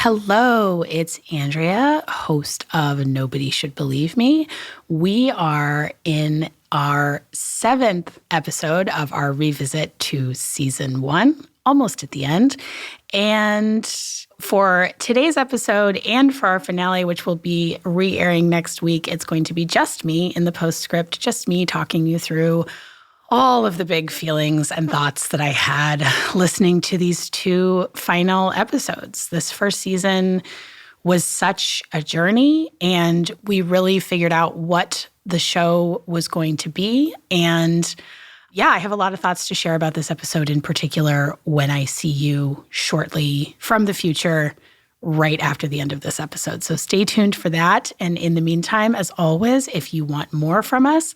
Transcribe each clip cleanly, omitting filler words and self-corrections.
Hello, it's Andrea, host of Nobody Should Believe Me. We are in our 7th episode of our revisit to season 1, almost at the end. And for today's episode and for our finale, which will be re-airing next week, it's going to be just me in the postscript, just me talking you through all of the big feelings and thoughts that I had listening to these 2 final episodes. This first season was such a journey, and we really figured out what the show was going to be. And yeah, I have a lot of thoughts to share about this episode in particular when I see you shortly from the future, right after the end of this episode. So stay tuned for that. And in the meantime, as always, if you want more from us,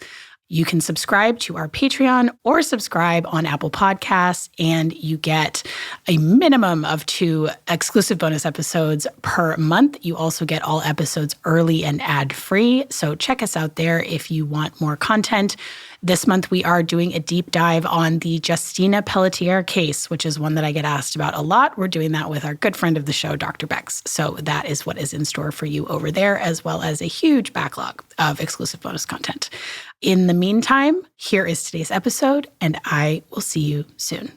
you can subscribe to our Patreon or subscribe on Apple Podcasts, and you get a minimum of 2 exclusive bonus episodes per month. You also get all episodes early and ad-free. So check us out there if you want more content. This month, we are doing a deep dive on the Justina Pelletier case, which is one that I get asked about a lot. We're doing that with our good friend of the show, Dr. Bex. So that is what is in store for you over there, as well as a huge backlog of exclusive bonus content. In the meantime, here is today's episode, and I will see you soon.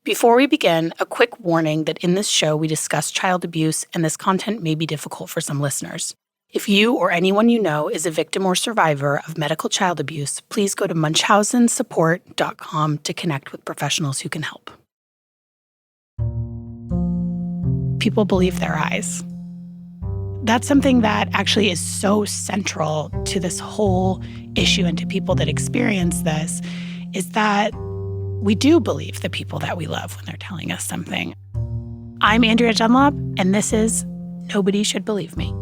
Before we begin, a quick warning that in this show, we discuss child abuse, and this content may be difficult for some listeners. If you or anyone you know is a victim or survivor of medical child abuse, please go to munchausensupport.com to connect with professionals who can help. People believe their eyes. That's something that actually is so central to this whole issue and to people that experience this, is that we do believe the people that we love when they're telling us something. I'm Andrea Dunlop, and this is Nobody Should Believe Me.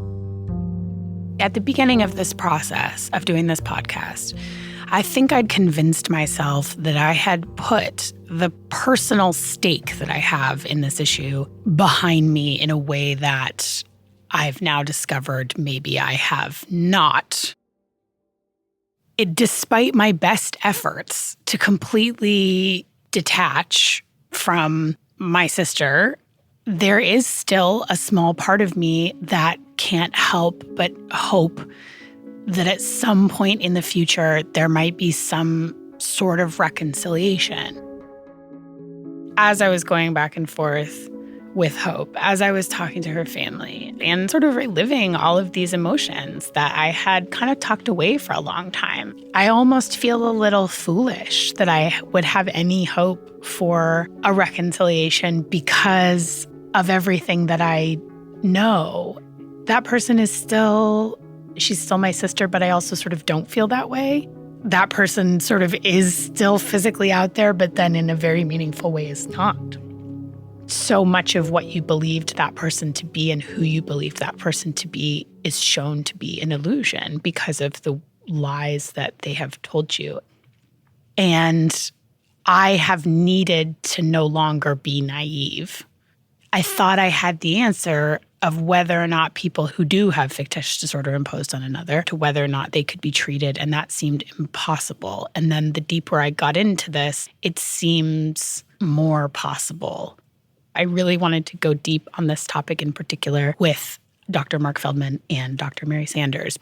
At the beginning of this process of doing this podcast, I think I'd convinced myself that I had put the personal stake that I have in this issue behind me in a way that I've now discovered maybe I have not. Despite my best efforts to completely detach from my sister, there is still a small part of me that can't help but hope that at some point in the future, there might be some sort of reconciliation. As I was going back and forth with Hope, as I was talking to her family and sort of reliving all of these emotions that I had kind of tucked away for a long time, I almost feel a little foolish that I would have any hope for a reconciliation because of everything that I know. That person is she's still my sister, but I also sort of don't feel that way. That person sort of is still physically out there, but then in a very meaningful way is not. So much of what you believed that person to be and who you believed that person to be is shown to be an illusion because of the lies that they have told you. And I have needed to no longer be naive. I thought I had the answer of whether or not people who do have fictitious disorder imposed on another, to whether or not they could be treated, and that seemed impossible. And then the deeper I got into this, it seems more possible. I really wanted to go deep on this topic in particular with Dr. Marc Feldman and Dr. Mary Sanders.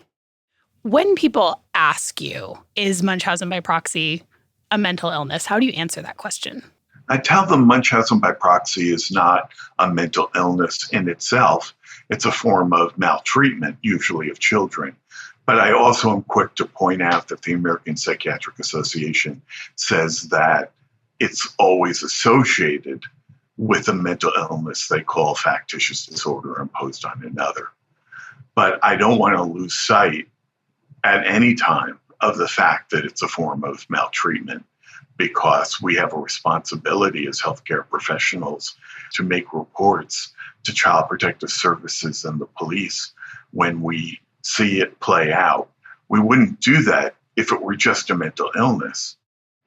When people ask you, is Munchausen by proxy a mental illness, how do you answer that question? I tell them Munchausen by proxy is not a mental illness in itself. It's a form of maltreatment, usually of children. But I also am quick to point out that the American Psychiatric Association says that it's always associated with a mental illness they call factitious disorder imposed on another. But I don't want to lose sight at any time of the fact that it's a form of maltreatment, because we have a responsibility as healthcare professionals to make reports to Child Protective Services and the police when we see it play out. We wouldn't do that if it were just a mental illness,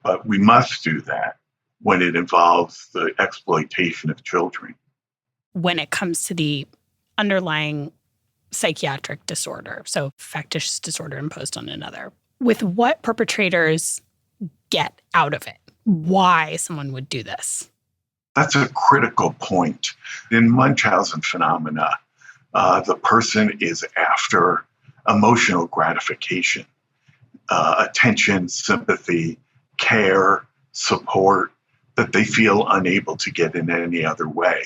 but we must do that when it involves the exploitation of children. When it comes to the underlying psychiatric disorder, so factitious disorder imposed on another, with what perpetrators get out of it, why someone would do this? That's a critical point. In Munchausen phenomena, the person is after emotional gratification, attention, sympathy, care, support that they feel unable to get in any other way.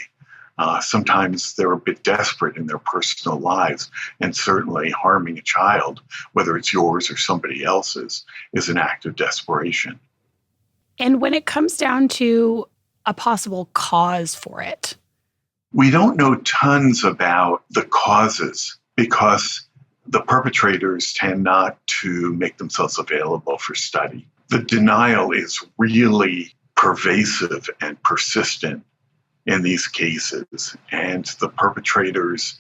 Sometimes they're a bit desperate in their personal lives, and certainly harming a child, whether it's yours or somebody else's, is an act of desperation. And when it comes down to a possible cause for it, we don't know tons about the causes because the perpetrators tend not to make themselves available for study. The denial is really pervasive and persistent in these cases, and the perpetrators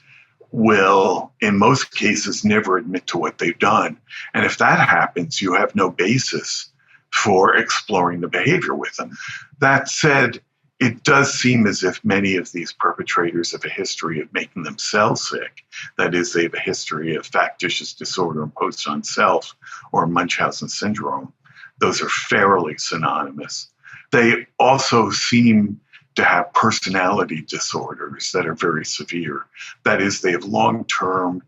will, in most cases, never admit to what they've done. And if that happens, you have no basis for exploring the behavior with them. That said, it does seem as if many of these perpetrators have a history of making themselves sick. That is, they have a history of factitious disorder imposed on self or Munchausen syndrome. Those are fairly synonymous. They also seem to have personality disorders that are very severe. That is, they have long-term,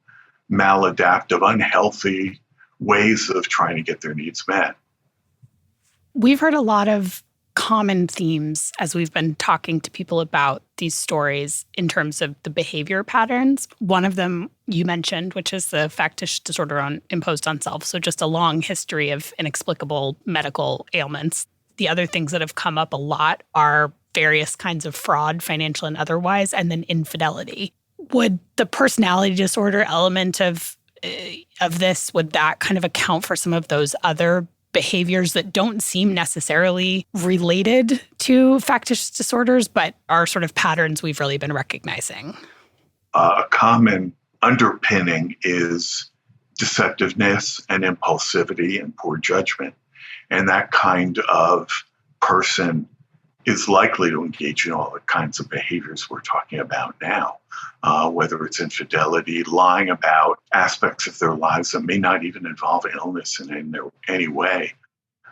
maladaptive, unhealthy ways of trying to get their needs met. We've heard a lot of common themes as we've been talking to people about these stories in terms of the behavior patterns. One of them you mentioned, which is the factitious disorder imposed on self. So just a long history of inexplicable medical ailments. The other things that have come up a lot are various kinds of fraud, financial and otherwise, and then infidelity. Would the personality disorder element of this, would that kind of account for some of those other behaviors that don't seem necessarily related to factitious disorders, but are sort of patterns we've really been recognizing? A common underpinning is deceptiveness and impulsivity and poor judgment. And that kind of person is likely to engage in all the kinds of behaviors we're talking about now, whether it's infidelity, lying about aspects of their lives that may not even involve illness in any way.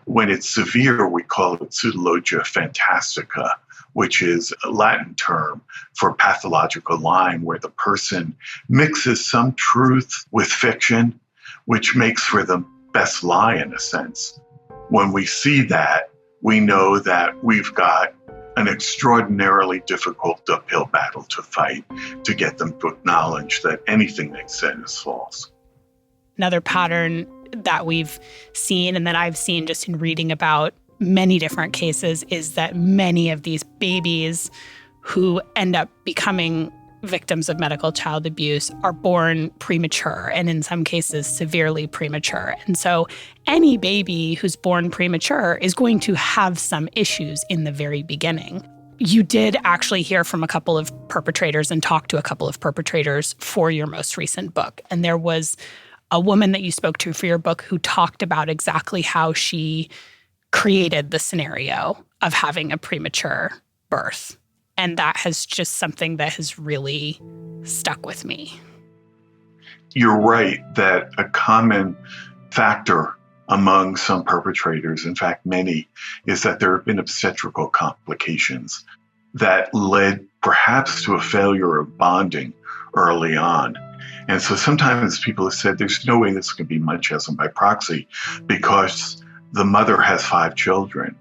When it's severe, we call it pseudologia fantastica, which is a Latin term for pathological lying, where the person mixes some truth with fiction, which makes for the best lie in a sense. When we see that, we know that we've got an extraordinarily difficult uphill battle to fight to get them to acknowledge that anything they said is false. Another pattern that we've seen and that I've seen just in reading about many different cases is that many of these babies who end up becoming victims of medical child abuse are born premature and in some cases severely premature. And so any baby who's born premature is going to have some issues in the very beginning. You did actually hear from a couple of perpetrators and talk to a couple of perpetrators for your most recent book. And there was a woman that you spoke to for your book who talked about exactly how she created the scenario of having a premature birth. And that has just something that has really stuck with me. You're right that a common factor among some perpetrators, in fact, many, is that there have been obstetrical complications that led perhaps to a failure of bonding early on. And so sometimes people have said there's no way this could be Munchausen by proxy because the mother has 5 children.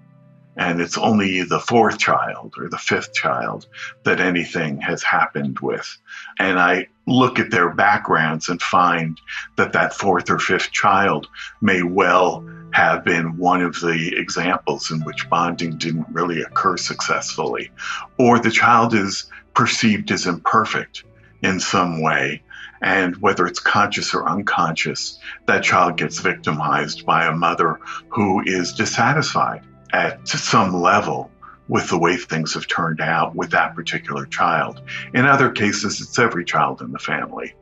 And it's only the 4th child or the 5th child that anything has happened with. And I look at their backgrounds and find that that 4th or 5th child may well have been one of the examples in which bonding didn't really occur successfully, or the child is perceived as imperfect in some way. And whether it's conscious or unconscious, that child gets victimized by a mother who is dissatisfied at some level with the way things have turned out with that particular child. In other cases, it's every child in the family.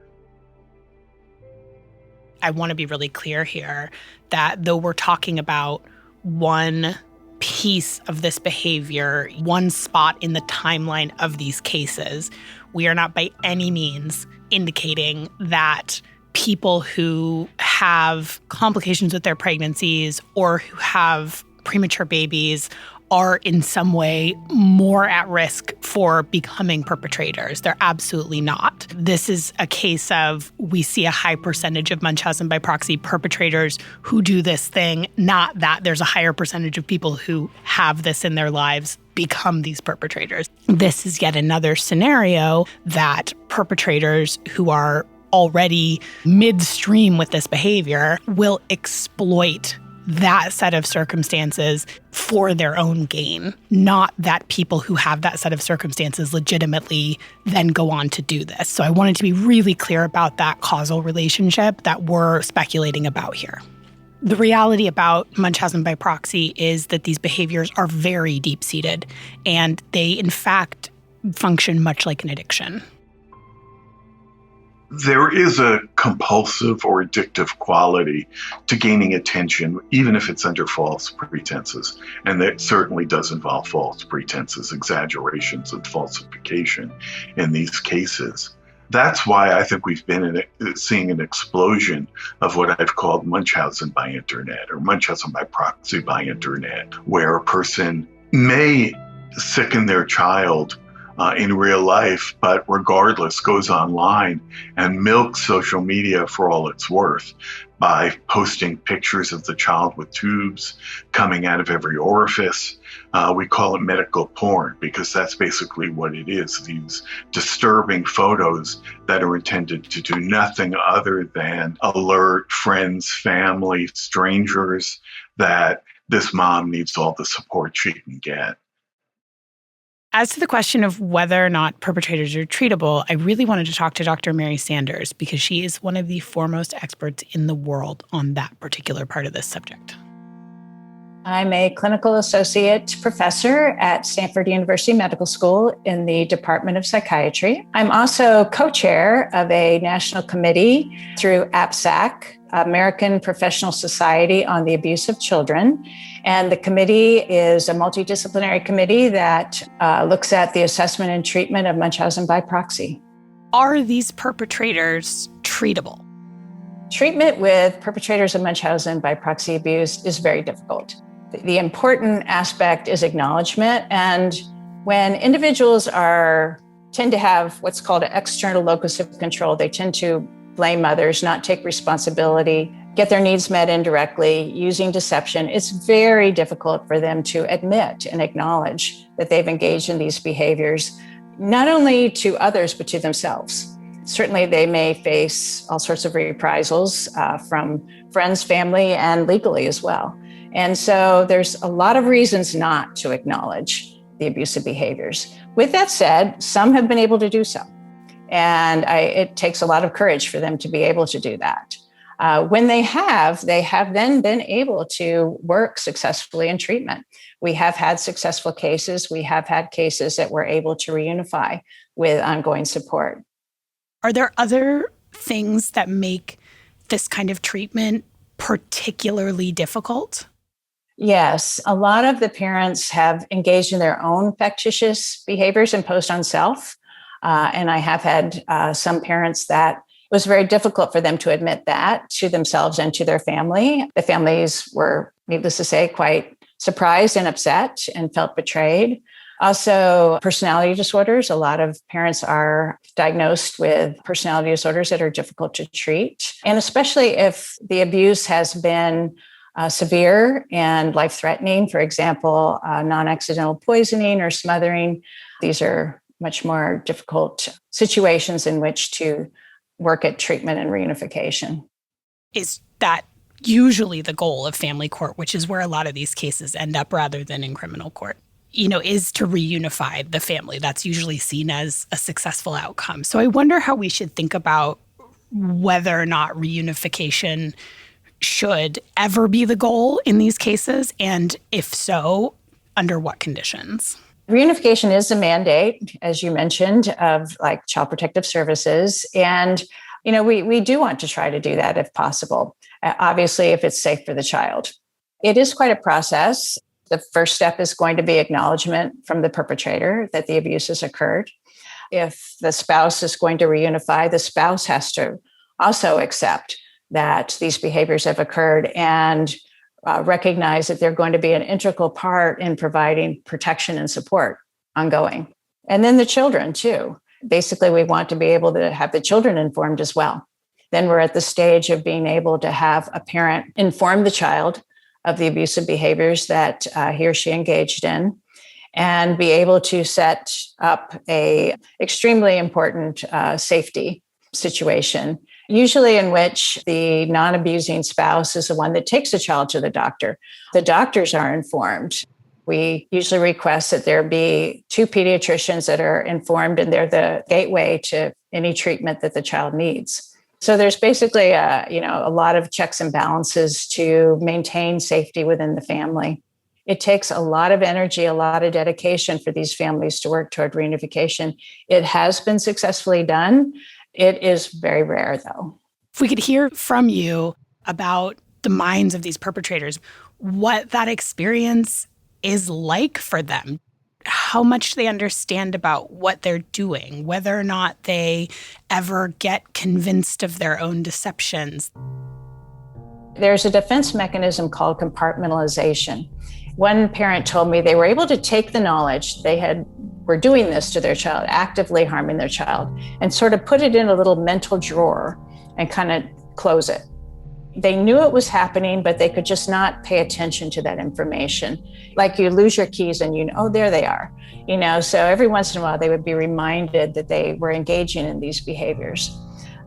I want to be really clear here that though we're talking about one piece of this behavior, one spot in the timeline of these cases, we are not by any means indicating that people who have complications with their pregnancies or who have premature babies are in some way more at risk for becoming perpetrators. They're absolutely not. This is a case of we see a high percentage of Munchausen by proxy perpetrators who do this thing, not that there's a higher percentage of people who have this in their lives become these perpetrators. This is yet another scenario that perpetrators who are already midstream with this behavior will exploit that set of circumstances for their own gain, not that people who have that set of circumstances legitimately then go on to do this. So I wanted to be really clear about that causal relationship that we're speculating about here. The reality about Munchausen by proxy is that these behaviors are very deep-seated, and they, in fact, function much like an addiction. There is a compulsive or addictive quality to gaining attention, even if it's under false pretenses. And that certainly does involve false pretenses, exaggerations, and falsification in these cases. That's why I think we've been seeing an explosion of what I've called Munchausen by internet or Munchausen by proxy by internet, where a person may sicken their child in real life, but regardless goes online and milks social media for all it's worth by posting pictures of the child with tubes coming out of every orifice. We call it medical porn because that's basically what it is. These disturbing photos that are intended to do nothing other than alert friends, family, strangers that this mom needs all the support she can get. As to the question of whether or not perpetrators are treatable, I really wanted to talk to Dr. Mary Sanders because she is one of the foremost experts in the world on that particular part of this subject. I'm a clinical associate professor at Stanford University Medical School in the Department of Psychiatry. I'm also co-chair of a national committee through APSAC, American Professional Society on the Abuse of Children. And the committee is a multidisciplinary committee that looks at the assessment and treatment of Munchausen by proxy. Are these perpetrators treatable? Treatment with perpetrators of Munchausen by proxy abuse is very difficult. The important aspect is acknowledgement. And when individuals tend to have what's called an external locus of control, they tend to blame others, not take responsibility, get their needs met indirectly, using deception. It's very difficult for them to admit and acknowledge that they've engaged in these behaviors, not only to others, but to themselves. Certainly, they may face all sorts of reprisals from friends, family, and legally as well. And so there's a lot of reasons not to acknowledge the abusive behaviors. With that said, some have been able to do so. And it takes a lot of courage for them to be able to do that. When they have then been able to work successfully in treatment. We have had successful cases. We have had cases that we're able to reunify with ongoing support. Are there other things that make this kind of treatment particularly difficult? Yes, a lot of the parents have engaged in their own factitious behaviors imposed on self. And I have had some parents that it was very difficult for them to admit that to themselves and to their family. The families were, needless to say, quite surprised and upset and felt betrayed. Also, personality disorders. A lot of parents are diagnosed with personality disorders that are difficult to treat. And especially if the abuse has been severe and life-threatening, for example, non-accidental poisoning or smothering. These are much more difficult situations in which to work at treatment and reunification. Is that usually the goal of family court, which is where a lot of these cases end up rather than in criminal court? Is to reunify the family. That's usually seen as a successful outcome. So I wonder how we should think about whether or not reunification should ever be the goal in these cases, and if so, under what conditions? Reunification is a mandate, as you mentioned, of like Child Protective Services. And, we do want to try to do that if possible, obviously, if it's safe for the child. It is quite a process. The first step is going to be acknowledgement from the perpetrator that the abuse has occurred. If the spouse is going to reunify, the spouse has to also accept that these behaviors have occurred and recognize that they're going to be an integral part in providing protection and support ongoing. And then the children too. Basically, we want to be able to have the children informed as well. Then we're at the stage of being able to have a parent inform the child of the abusive behaviors that he or she engaged in, and be able to set up a extremely important safety situation, usually in which the non-abusing spouse is the one that takes the child to the doctor. The doctors are informed. We usually request that there be 2 pediatricians that are informed, and they're the gateway to any treatment that the child needs. So there's basically a lot of checks and balances to maintain safety within the family. It takes a lot of energy, a lot of dedication for these families to work toward reunification. It has been successfully done. It is very rare, though. If we could hear from you about the minds of these perpetrators, what that experience is like for them, how much they understand about what they're doing, whether or not they ever get convinced of their own deceptions. There's a defense mechanism called compartmentalization. One parent told me they were able to take the knowledge were doing this to their child, actively harming their child, and sort of put it in a little mental drawer and kind of close it. They knew it was happening, but they could just not pay attention to that information. Like you lose your keys and oh, there they are. So every once in a while they would be reminded that they were engaging in these behaviors.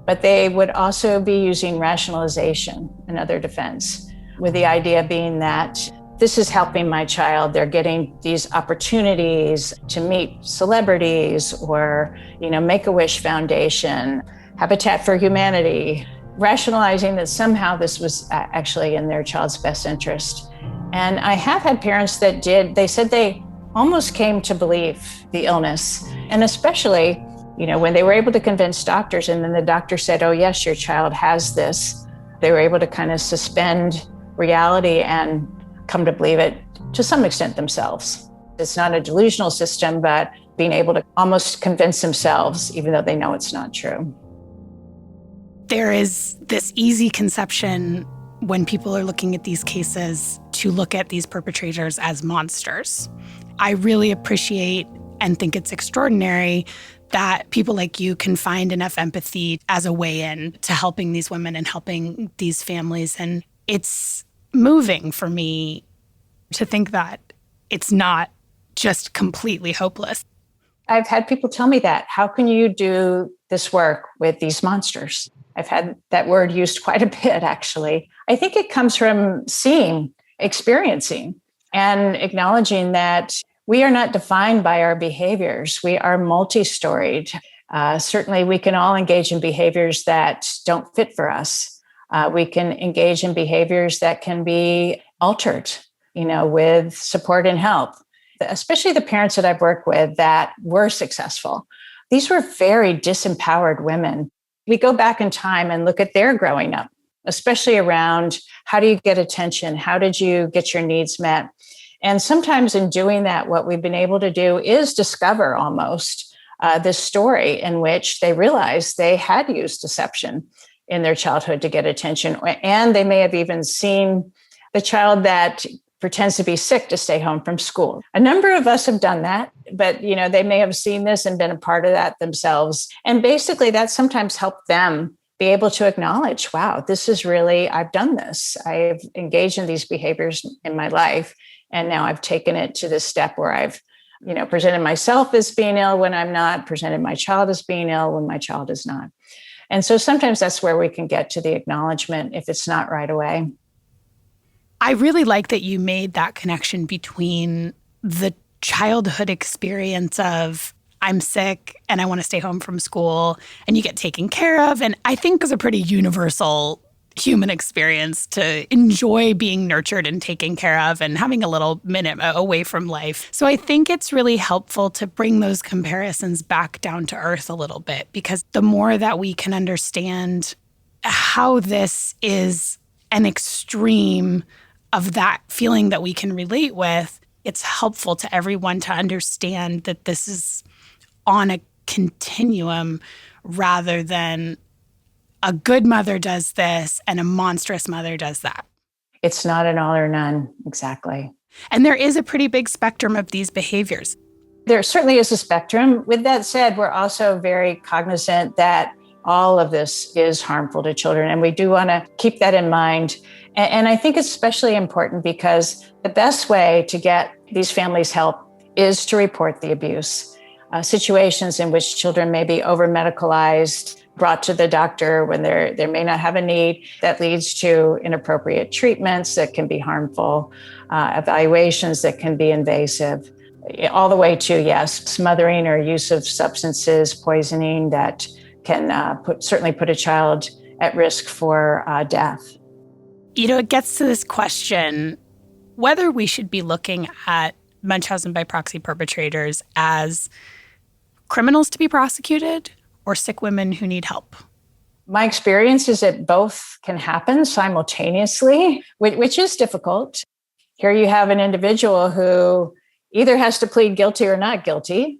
But they would also be using rationalization, another defense, with the idea being that this is helping my child. They're getting these opportunities to meet celebrities or, Make-A-Wish Foundation, Habitat for Humanity, rationalizing that somehow this was actually in their child's best interest. And I have had parents that they said they almost came to believe the illness. And especially, when they were able to convince doctors and then the doctor said, oh, yes, your child has this, they were able to kind of suspend reality and come to believe it to some extent themselves. It's not a delusional system, but being able to almost convince themselves, even though they know it's not true. There is this easy conception when people are looking at these cases to look at these perpetrators as monsters. I really appreciate and think it's extraordinary that people like you can find enough empathy as a way in to helping these women and helping these families. And it's moving for me to think that it's not just completely hopeless. I've had people tell me that. How can you do this work with these monsters? I've had that word used quite a bit, actually. I think it comes from seeing, experiencing, and acknowledging that we are not defined by our behaviors. We are multi-storied. Certainly, we can all engage in behaviors that don't fit for us. We can engage in behaviors that can be altered, with support and help. Especially the parents that I've worked with that were successful. These were very disempowered women. We go back in time and look at their growing up, especially around how do you get attention? How did you get your needs met? And sometimes in doing that, what we've been able to do is discover almost this story in which they realized they had used deception in their childhood to get attention. And they may have even seen the child that pretends to be sick to stay home from school. A number of us have done that, but they may have seen this and been a part of that themselves. And basically that sometimes helped them be able to acknowledge, wow, this is really, I've done this. I've engaged in these behaviors in my life. And now I've taken it to this step where I've, presented myself as being ill when I'm not, presented my child as being ill when my child is not. And so sometimes that's where we can get to the acknowledgement if it's not right away. I really like that you made that connection between the childhood experience of I'm sick and I want to stay home from school and you get taken care of. And I think is a pretty universal human experience to enjoy being nurtured and taken care of and having a little minute away from life. So I think it's really helpful to bring those comparisons back down to earth a little bit, because the more that we can understand how this is an extreme of that feeling that we can relate with, it's helpful to everyone to understand that this is on a continuum rather than a good mother does this and a monstrous mother does that. It's not an all or none, exactly. And there is a pretty big spectrum of these behaviors. There certainly is a spectrum. With that said, we're also very cognizant that all of this is harmful to children, and we do want to keep that in mind. And I think it's especially important because the best way to get these families help is to report the abuse. Situations in which children may be over-medicalized, brought to the doctor when they may not have a need, that leads to inappropriate treatments that can be harmful, evaluations that can be invasive, all the way to, yes, smothering or use of substances, poisoning that can certainly put a child at risk for death. It gets to this question, whether we should be looking at Munchausen by proxy perpetrators as criminals to be prosecuted or sick women who need help. My experience is that both can happen simultaneously, which is difficult. Here you have an individual who either has to plead guilty or not guilty,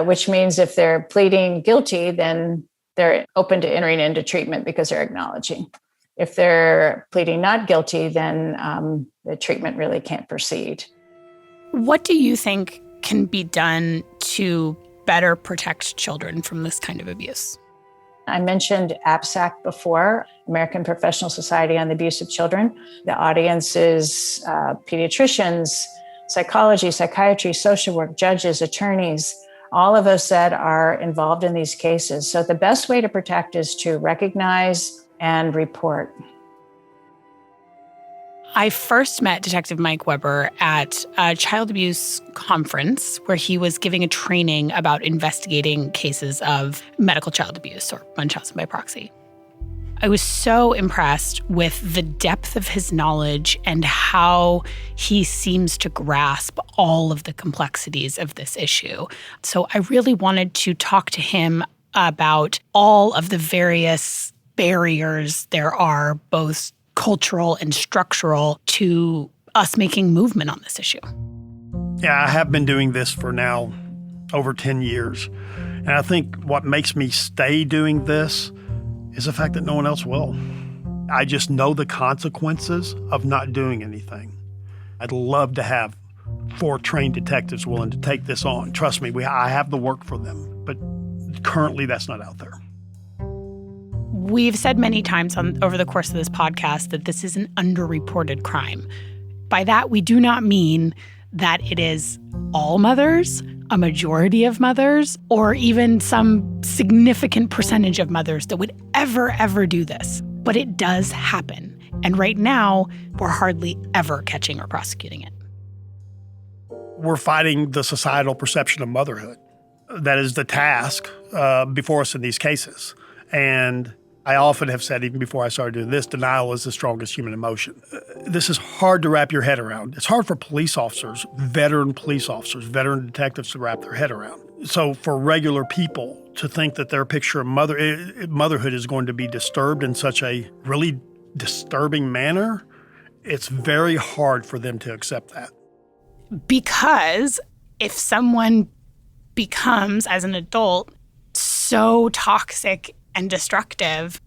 which means if they're pleading guilty, then they're open to entering into treatment because they're acknowledging. If they're pleading not guilty, then the treatment really can't proceed. What do you think can be done to better protect children from this kind of abuse? I mentioned APSAC before, American Professional Society on the Abuse of Children. The audience is pediatricians, psychology, psychiatry, social work, judges, attorneys, all of us that are involved in these cases. So the best way to protect is to recognize and report. I first met Detective Mike Weber at a child abuse conference where he was giving a training about investigating cases of medical child abuse or Munchausen by proxy. I was so impressed with the depth of his knowledge and how he seems to grasp all of the complexities of this issue. So I really wanted to talk to him about all of the various barriers there are, both cultural and structural, to us making movement on this issue. Yeah, I have been doing this for now over 10 years. And I think what makes me stay doing this is the fact that no one else will. I just know the consequences of not doing anything. I'd love to have 4 trained detectives willing to take this on. Trust me, I have the work for them, but currently that's not out there. We've said many times over the course of this podcast that this is an underreported crime. By that, we do not mean that it is all mothers, a majority of mothers, or even some significant percentage of mothers that would ever do this. But it does happen. And right now, we're hardly ever catching or prosecuting it. We're fighting the societal perception of motherhood. That is the task before us in these cases. And I often have said, even before I started doing this, denial is the strongest human emotion. This is hard to wrap your head around. It's hard for police officers, veteran detectives to wrap their head around. So for regular people to think that their picture of motherhood is going to be disturbed in such a really disturbing manner, it's very hard for them to accept that. Because if someone becomes, as an adult, so toxic and destructive,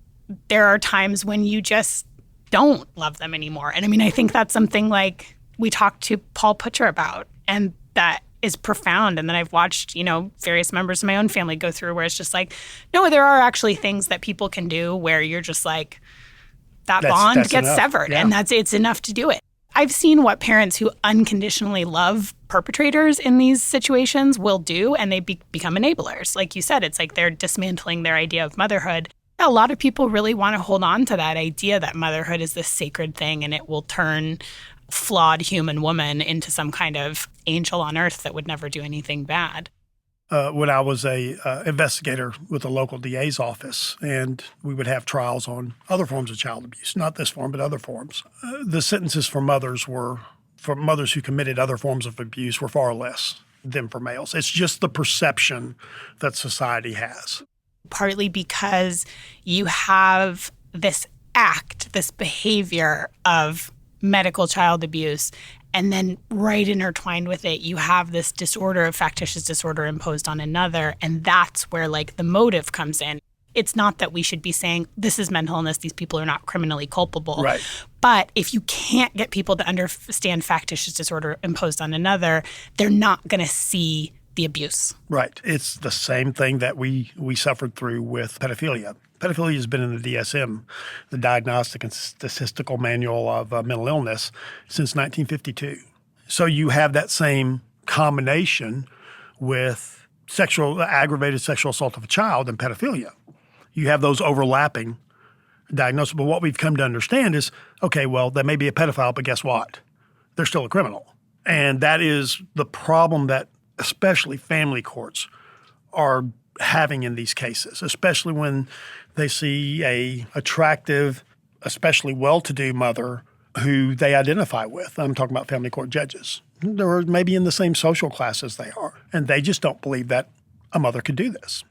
there are times when you just don't love them anymore. And I mean, I think that's something like we talked to Paul Putcher about, and that is profound. And then I've watched, various members of my own family go through where it's just like, no, there are actually things that people can do where you're just like, that bond gets enough. Severed. Yeah. And it's enough to do it. I've seen what parents who unconditionally love perpetrators in these situations will do, and they become enablers. Like you said, it's like they're dismantling their idea of motherhood. A lot of people really want to hold on to that idea that motherhood is this sacred thing and it will turn flawed human woman into some kind of angel on earth that would never do anything bad. When I was a investigator with the local DA's office, and we would have trials on other forms of child abuse, not this form, but other forms. The sentences for mothers who committed other forms of abuse were far less than for males. It's just the perception that society has. Partly because you have this behavior of medical child abuse, and then right intertwined with it, you have this disorder, factitious disorder imposed on another. And that's where the motive comes in. It's not that we should be saying this is mental illness, these people are not criminally culpable. Right. But if you can't get people to understand factitious disorder imposed on another, they're not going to see the abuse. Right. It's the same thing that we suffered through with pedophilia. Pedophilia has been in the DSM, the Diagnostic and Statistical Manual of Mental Illness, since 1952. So you have that same combination with aggravated sexual assault of a child and pedophilia. You have those overlapping diagnoses. But what we've come to understand is, okay, well, they may be a pedophile, but guess what? They're still a criminal. And that is the problem that especially family courts are having in these cases, especially when they see a attractive, especially well-to-do mother who they identify with. I'm talking about family court judges. They're maybe in the same social class as they are, and they just don't believe that a mother could do this.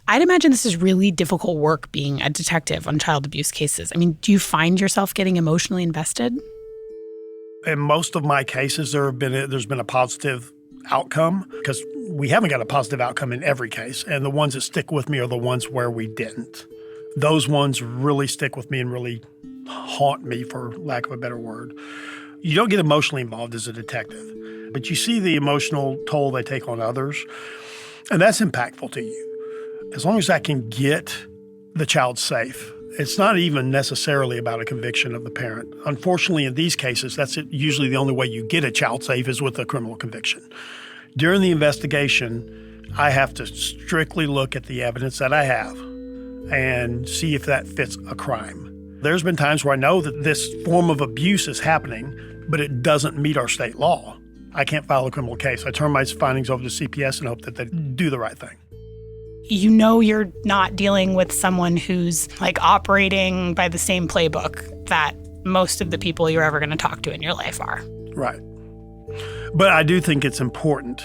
I'd imagine this is really difficult work being a detective on child abuse cases. I mean, do you find yourself getting emotionally invested? In most of my cases, there's been a positive outcome, because we haven't got a positive outcome in every case. And the ones that stick with me are the ones where we didn't. Those ones really stick with me and really haunt me, for lack of a better word. You don't get emotionally involved as a detective, but you see the emotional toll they take on others, and that's impactful to you. As long as I can get the child safe, it's not even necessarily about a conviction of the parent. Unfortunately, in these cases, that's usually the only way you get a child safe is with a criminal conviction. During the investigation, I have to strictly look at the evidence that I have and see if that fits a crime. There's been times where I know that this form of abuse is happening, but it doesn't meet our state law. I can't file a criminal case. I turn my findings over to CPS and hope that they do the right thing. You know you're not dealing with someone who's like operating by the same playbook that most of the people you're ever going to talk to in your life are. Right. But I do think it's important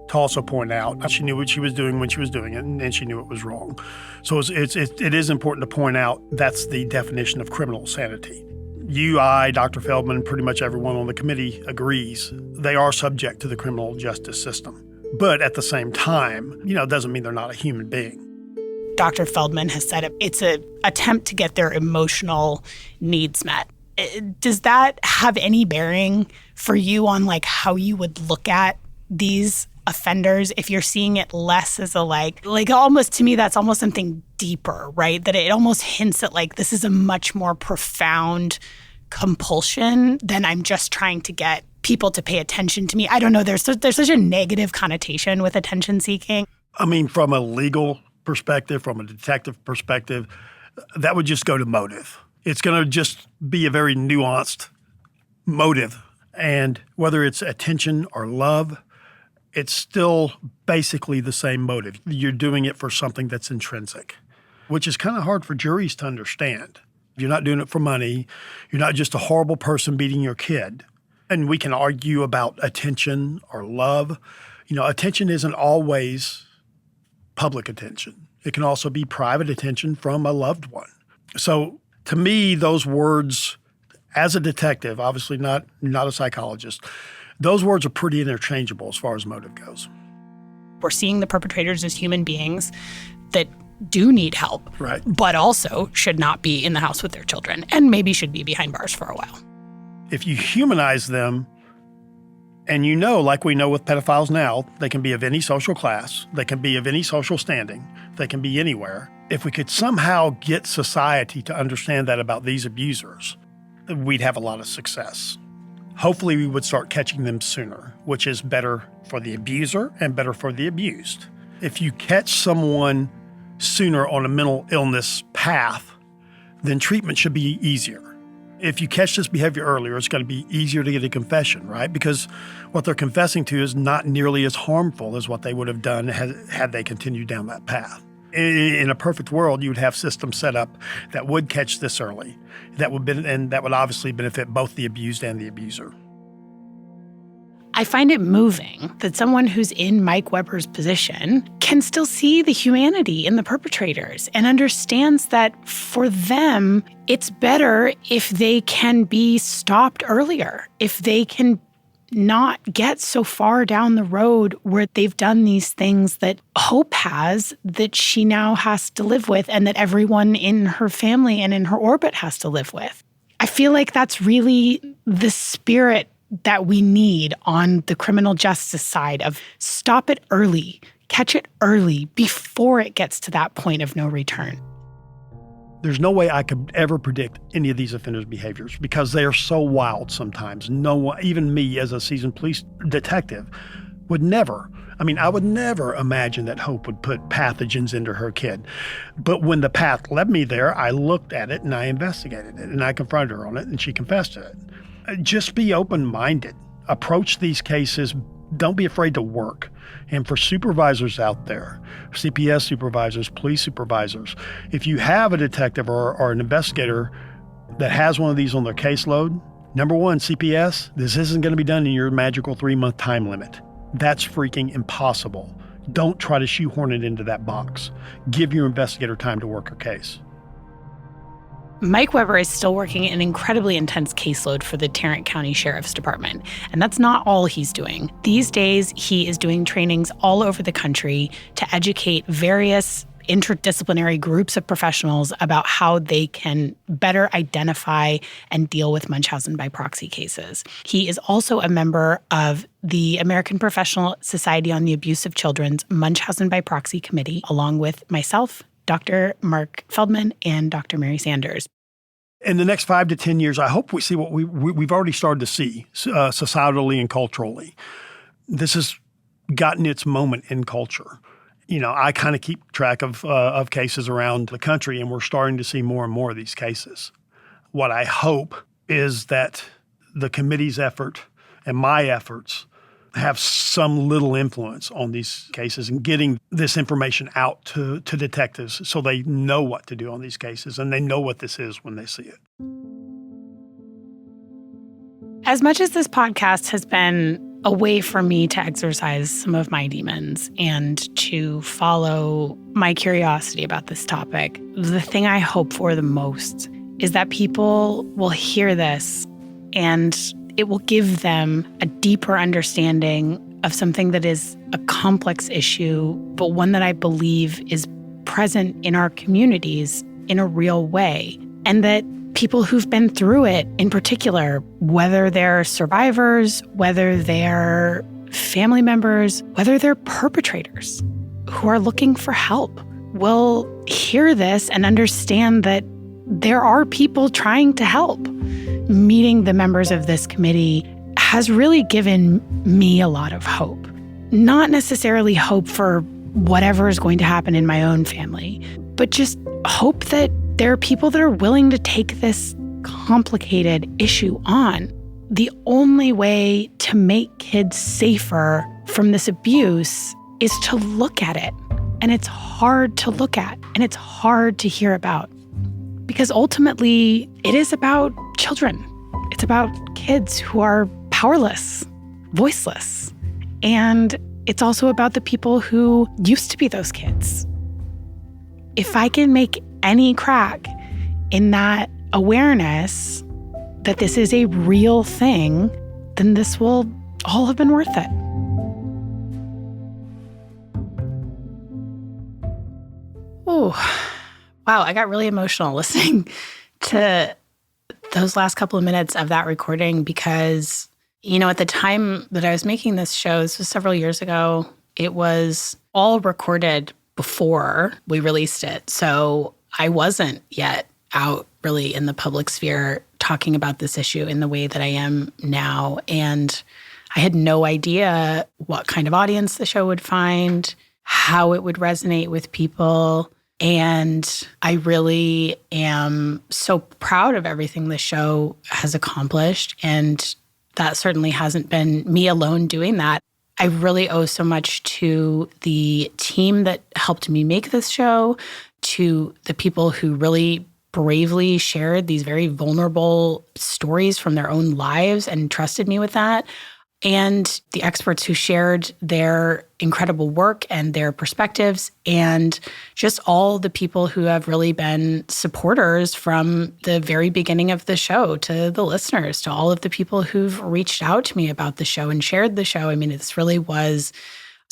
to also point out she knew what she was doing when she was doing it, and she knew it was wrong. So it is important to point out that's the definition of criminal sanity. You, I, Dr. Feldman, pretty much everyone on the committee agrees they are subject to the criminal justice system. But at the same time, it doesn't mean they're not a human being. Dr. Feldman has said it's an attempt to get their emotional needs met. Does that have any bearing for you on how you would look at these offenders if you're seeing it less as a almost, to me, that's almost something deeper, right? That it almost hints at this is a much more profound compulsion than I'm just trying to get people to pay attention to me. I don't know. There's such a negative connotation with attention seeking. I mean, from a legal perspective, from a detective perspective, that would just go to motive. It's going to just be a very nuanced motive. And whether it's attention or love, it's still basically the same motive. You're doing it for something that's intrinsic, which is kind of hard for juries to understand. You're not doing it for money. You're not just a horrible person beating your kid. And we can argue about attention or love. Attention isn't always public attention. It can also be private attention from a loved one. So to me, those words, as a detective, obviously not a psychologist, those words are pretty interchangeable as far as motive goes. We're seeing the perpetrators as human beings that do need help, right, but also should not be in the house with their children and maybe should be behind bars for a while. If you humanize them, and like we know with pedophiles now, they can be of any social class, they can be of any social standing, they can be anywhere. If we could somehow get society to understand that about these abusers, we'd have a lot of success. Hopefully we would start catching them sooner, which is better for the abuser and better for the abused. If you catch someone sooner on a mental illness path, then treatment should be easier. If you catch this behavior earlier, it's going to be easier to get a confession, right? Because what they're confessing to is not nearly as harmful as what they would have done had they continued down that path. In a perfect world, you would have systems set up that would catch this early, that would obviously benefit both the abused and the abuser. I find it moving that someone who's in Mike Weber's position can still see the humanity in the perpetrators and understands that for them, it's better if they can be stopped earlier, if they can not get so far down the road where they've done these things that Hope has, that she now has to live with, and that everyone in her family and in her orbit has to live with. I feel like that's really the spirit that we need on the criminal justice side of stop it early, catch it early before it gets to that point of no return. There's no way I could ever predict any of these offenders' behaviors because they are so wild sometimes. No one, even me as a seasoned police detective, would never. I would never imagine that Hope would put pathogens into her kid. But when the path led me there, I looked at it and I investigated it and I confronted her on it and she confessed to it. Just be open-minded. Approach these cases. Don't be afraid to work. And for supervisors out there, CPS supervisors, police supervisors, if you have a detective or an investigator that has one of these on their caseload, number one, CPS, this isn't going to be done in your magical 3-month time limit. That's freaking impossible. Don't try to shoehorn it into that box. Give your investigator time to work her case. Mike Weber is still working an incredibly intense caseload for the Tarrant County Sheriff's Department, and that's not all he's doing. These days, he is doing trainings all over the country to educate various interdisciplinary groups of professionals about how they can better identify and deal with Munchausen by proxy cases. He is also a member of the American Professional Society on the Abuse of Children's Munchausen by Proxy Committee, along with myself, Dr. Marc Feldman, and Dr. Mary Sanders. In the next 5 to 10 years, I hope we see what we've already started to see societally and culturally. This has gotten its moment in culture. I kind of keep track of cases around the country, and we're starting to see more and more of these cases. What I hope is that the committee's effort and my efforts have some little influence on these cases and getting this information out to detectives so they know what to do on these cases and they know what this is when they see it. As much as this podcast has been a way for me to exercise some of my demons and to follow my curiosity about this topic, the thing I hope for the most is that people will hear this and it will give them a deeper understanding of something that is a complex issue, but one that I believe is present in our communities in a real way. And that people who've been through it in particular, whether they're survivors, whether they're family members, whether they're perpetrators who are looking for help, will hear this and understand that there are people trying to help. Meeting the members of this committee has really given me a lot of hope. Not necessarily hope for whatever is going to happen in my own family, but just hope that there are people that are willing to take this complicated issue on. The only way to make kids safer from this abuse is to look at it. And it's hard to look at, and it's hard to hear about. Because ultimately, it is about children. It's about kids who are powerless, voiceless. And it's also about the people who used to be those kids. If I can make any crack in that awareness that this is a real thing, then this will all have been worth it. Oh, wow, I got really emotional listening to those last couple of minutes of that recording because, at the time that I was making this show, this was several years ago, it was all recorded before we released it. So I wasn't yet out really in the public sphere talking about this issue in the way that I am now. And I had no idea what kind of audience the show would find, how it would resonate with people. And I really am so proud of everything the show has accomplished. And that certainly hasn't been me alone doing that. I really owe so much to the team that helped me make this show, to the people who really bravely shared these very vulnerable stories from their own lives and trusted me with that. and the experts who shared their incredible work and their perspectives, and just all the people who have really been supporters from the very beginning of the show, to the listeners, to all of the people who've reached out to me about the show and shared the show. I mean, this really was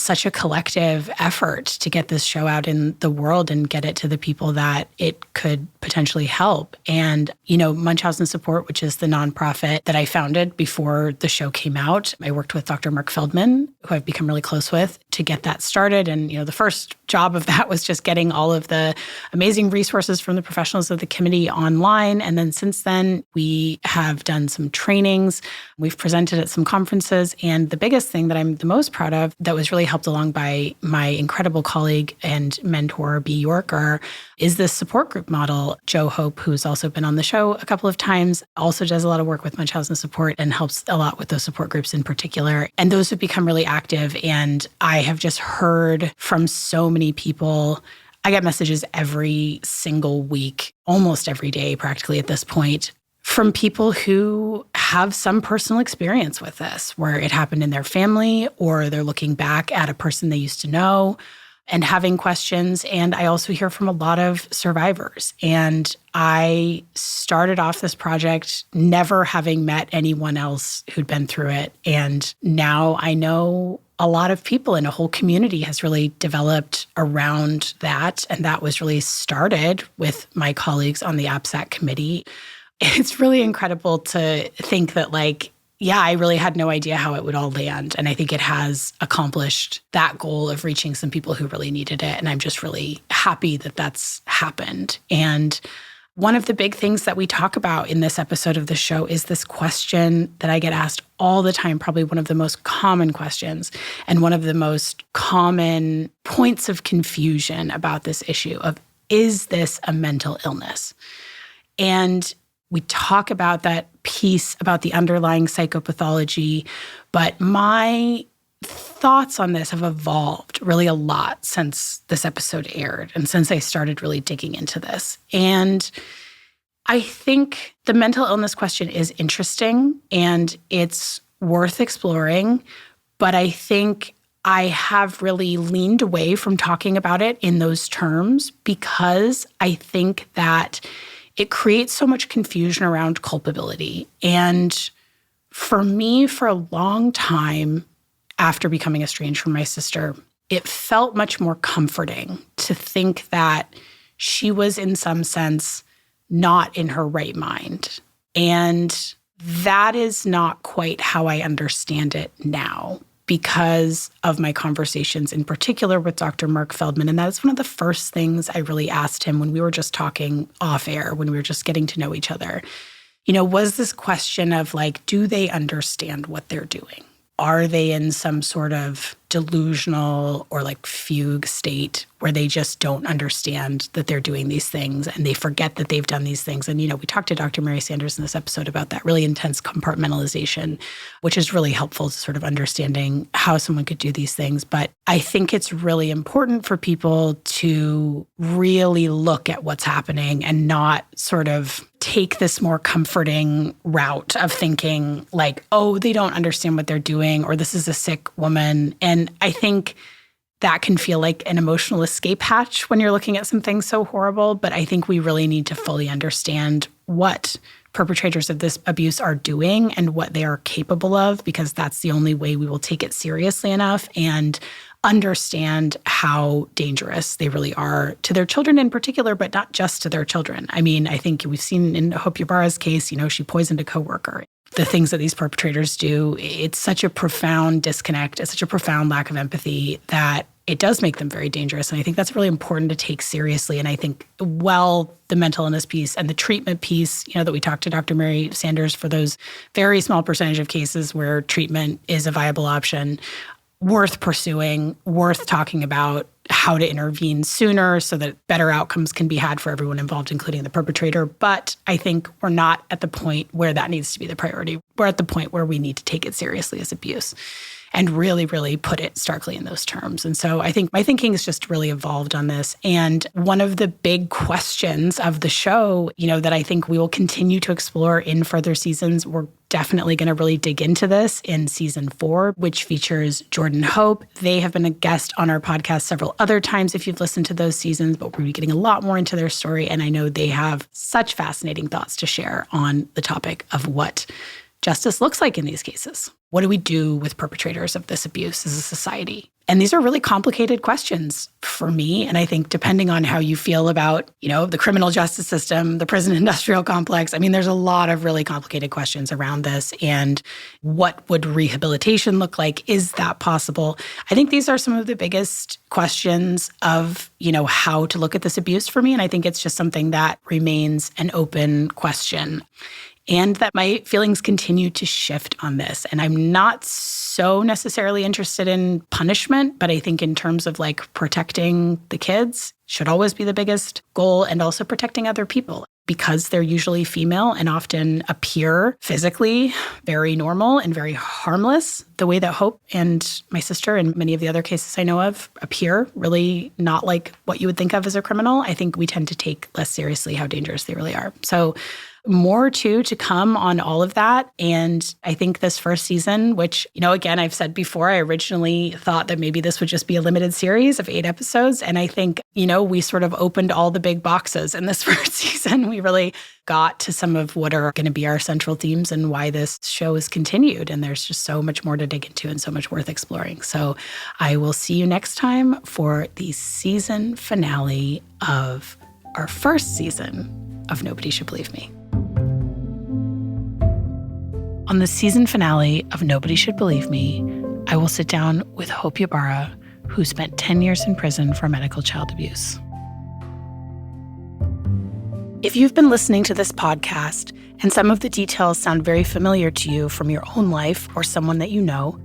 such a collective effort to get this show out in the world and get it to the people that it could potentially help. And, Munchausen Support, which is the nonprofit that I founded before the show came out, I worked with Dr. Marc Feldman, who I've become really close with, to get that started. And, the first job of that was just getting all of the amazing resources from the professionals of the committee online. And then since then, we have done some trainings. We've presented at some conferences. And the biggest thing that I'm the most proud of that was really helped along by my incredible colleague and mentor, B. Yorker, is this support group model. Joe Hope, who's also been on the show a couple of times, also does a lot of work with Munchausen Support and helps a lot with those support groups in particular. And those have become really active. And I have just heard from so many people. I get messages every single week, almost every day practically at this point, from people who have some personal experience with this, where it happened in their family, or they're looking back at a person they used to know and having questions. And I also hear from a lot of survivors. And I started off this project never having met anyone else who'd been through it. And now I know a lot of people, and a whole community has really developed around that. And that was really started with my colleagues on the APSAC committee. It's really incredible to think that, I really had no idea how it would all land. And I think it has accomplished that goal of reaching some people who really needed it. And I'm just really happy that that's happened. And one of the big things that we talk about in this episode of the show is this question that I get asked all the time, probably one of the most common questions and one of the most common points of confusion about this issue of, is this a mental illness? And we talk about that piece about the underlying psychopathology, but my thoughts on this have evolved really a lot since this episode aired and since I started really digging into this. And I think the mental illness question is interesting and it's worth exploring, but I think I have really leaned away from talking about it in those terms because I think that it creates so much confusion around culpability. And for me, for a long time, after becoming estranged from my sister, it felt much more comforting to think that she was in some sense not in her right mind. And that is not quite how I understand it now, because of my conversations in particular with Dr. Marc Feldman. And that is one of the first things I really asked him when we were just talking off air, when we were just getting to know each other. Was this question of do they understand what they're doing? Are they in some sort of delusional or fugue state where they just don't understand that they're doing these things and they forget that they've done these things? And, we talked to Dr. Mary Sanders in this episode about that really intense compartmentalization, which is really helpful to sort of understanding how someone could do these things. But I think it's really important for people to really look at what's happening and not sort of take this more comforting route of thinking they don't understand what they're doing, or this is a sick woman. And I think that can feel like an emotional escape hatch when you're looking at something so horrible. But I think we really need to fully understand what perpetrators of this abuse are doing and what they are capable of, because that's the only way we will take it seriously enough and understand how dangerous they really are to their children in particular, but not just to their children. I mean, I think we've seen in Hope Ybarra's case, she poisoned a coworker. The things that these perpetrators do, it's such a profound disconnect, it's such a profound lack of empathy that it does make them very dangerous. And I think that's really important to take seriously. And I think, the mental illness piece and the treatment piece, that we talked to Dr. Mary Sanders for those very small percentage of cases where treatment is a viable option, worth pursuing, worth talking about how to intervene sooner so that better outcomes can be had for everyone involved, including the perpetrator. But I think we're not at the point where that needs to be the priority. We're at the point where we need to take it seriously as abuse. and really, really put it starkly in those terms. And so I think my thinking has just really evolved on this. And one of the big questions of the show, that I think we will continue to explore in further seasons, we're definitely going to really dig into this in season 4, which features Jordan Hope. They have been a guest on our podcast several other times if you've listened to those seasons, but we'll be getting a lot more into their story. And I know they have such fascinating thoughts to share on the topic of what justice looks like in these cases. What do we do with perpetrators of this abuse as a society? And these are really complicated questions for me. And I think depending on how you feel about, the criminal justice system, the prison industrial complex, there's a lot of really complicated questions around this. And what would rehabilitation look like? Is that possible? I think these are some of the biggest questions of, how to look at this abuse for me. And I think it's just something that remains an open question. And that my feelings continue to shift on this. And I'm not so necessarily interested in punishment, but I think in terms of protecting the kids should always be the biggest goal, and also protecting other people because they're usually female and often appear physically very normal and very harmless, the way that Hope and my sister and many of the other cases I know of appear really not like what you would think of as a criminal. I think we tend to take less seriously how dangerous they really are. So more to come on all of that. And I think this first season, which, again, I've said before, I originally thought that maybe this would just be a limited series of 8 episodes. And I think, we sort of opened all the big boxes in this first season. We really got to some of what are going to be our central themes and why this show is continued. And there's just so much more to dig into and so much worth exploring. So I will see you next time for the season finale of our first season of Nobody Should Believe Me. On the season finale of Nobody Should Believe Me, I will sit down with Hope Ybarra, who spent 10 years in prison for medical child abuse. If you've been listening to this podcast and some of the details sound very familiar to you from your own life or someone that you know,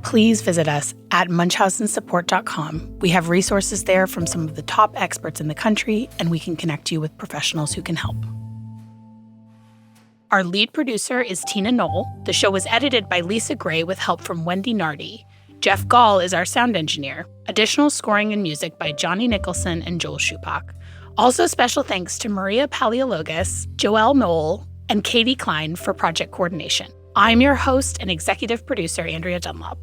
please visit us at munchausensupport.com. We have resources there from some of the top experts in the country, and we can connect you with professionals who can help. Our lead producer is Tina Knoll. The show was edited by Lisa Gray with help from Wendy Nardi. Jeff Gall is our sound engineer. Additional scoring and music by Johnny Nicholson and Joel Shupak. Also special thanks to Maria Paleologos, Joelle Knoll, and Katie Klein for project coordination. I'm your host and executive producer, Andrea Dunlop.